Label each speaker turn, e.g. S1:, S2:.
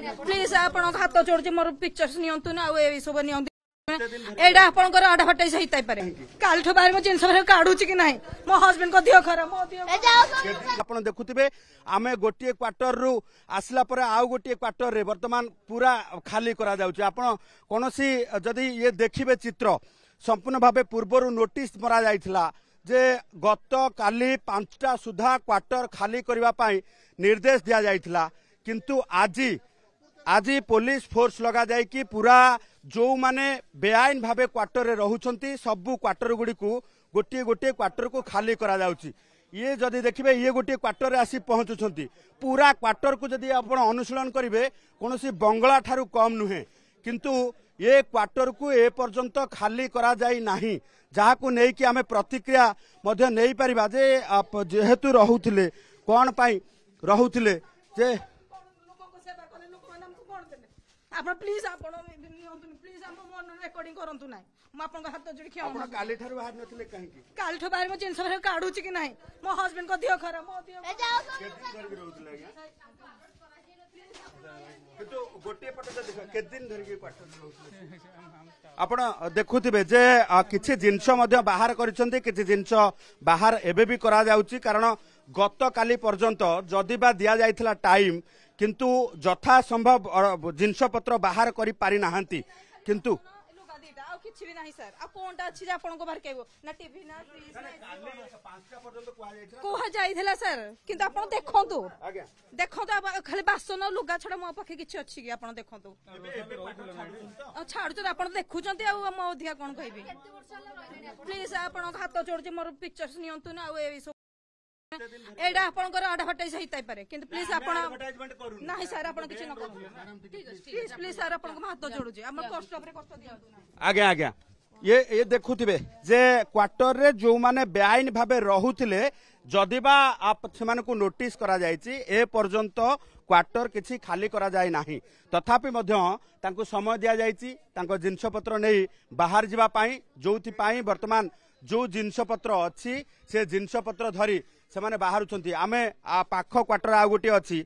S1: please आपण हाथ जोड़े मोर पिक्चर्स नियंतु ना सब नियंतु एटा आपनकर एडवर्टाइज होता पारे काल ठो बाहर जिन काढ़ू कि ना मो हस्बैंड को दिह खराब
S2: आप देखुवे आमे गोटे क्वार्टर रु आसला परे आउ गोटे क्वार्टर रे वर्तमान पूरा खाली करा जाउची आपण कोनोसी जदी ये देखिबे चित्र संपूर्ण भावे पूर्वर नोटिस मरा जाइथिला जे गत काली 5टा सुधा क्वार्टर खाली करबा पई निर्देश दिया जाइथिला किंतु आज पुलिस फोर्स लगा जाए कि पूरा जो माने बेआईन भावे क्वार्टर रे रहउछंती सबु क्वार्टर गुडी को गोटे गोटे क्वार्टर को खाली करा जाउची ये जदि देखिबे ये गोटे क्वार्टर रे आसी पहुंचुछंती पूरा क्वार्टर को जदि आपण अनुशीलन करिवे कोनोसी बंगला ठारू कम नुहे किंतु ये क्वार्टर को ए पर्यंत खाली करा जाई नाही जहा को नै कि हमें प्रतिक्रिया मध्य नै परिबा जे जेहेतु रहउथिले कोन पई रहउथिले जे
S1: आपण प्लीज आपण प्लीज हम मोन रिकॉर्डिंग करंतु नाही म आपन हाथ जोड़ी खिया
S2: आपण काली ठारू बाहर नथिले काहे की
S1: काल ठो बाहर जिन सब काढ़ू कि ना मो हस्बैंड को दिह खराब मो दिह
S2: गोटे पट के दिन धरिके क्वार्टर आपण देखुथिबे जे किछि जिंस मध्य बाहर करिसंती किछि जिंस बाहर एबे भी करा जाउची कारण गत काली पर्यंत जदि बा दिया जाइथिला टाइम किंतु यथा संभव जिनस पत्र बाहर करि पारि नाहंती किंतु
S1: किछि भी नाही सर आ कोनटा अछि जे आपन को बाहर केबो ना टीवी ना फ्रिज
S2: ना 5टा पर्यंत
S1: कोहा जाइथिला सर किंतु आपन देखंतु
S2: आज्ञा
S1: देखंतु खाली बासन लुगा छडा मो पाखे किछि अछि कि आपन देखंतु छाडु आपन देखुचंती आ मो अधिया कोन कहबी प्लीज आपन हाथ जोड़े मोर पिक्चर्स नियंतु ना एटा आपनकर एडवर्टाइज होता पारे किंतु प्लीज आपण नाही सर आपण किछि न करू प्लीज प्लीज सर आपण को हाथ जोड़ुजे हम कष्ट ऊपर कष्ट दियंतु
S2: आज्ञा आज्ञा ये देखुथिबे जे क्वार्टर रे जो माने बेआईन भाबे रहुथिले जदिबा आप सेमान को नोटिस करा जायछि ए पर्यंत क्वार्टर किछि खाली करा जाय नाही तथापि मध्य तांको समय दिया जायछि तांको जिंस पत्र नै बाहर जिबा पई जोथि पई वर्तमान जो जिंस पत्र अछि से जिंस पत्र धरी से माने बाहरुछंती आमे पाख क्वार्टर आ गोटे अछि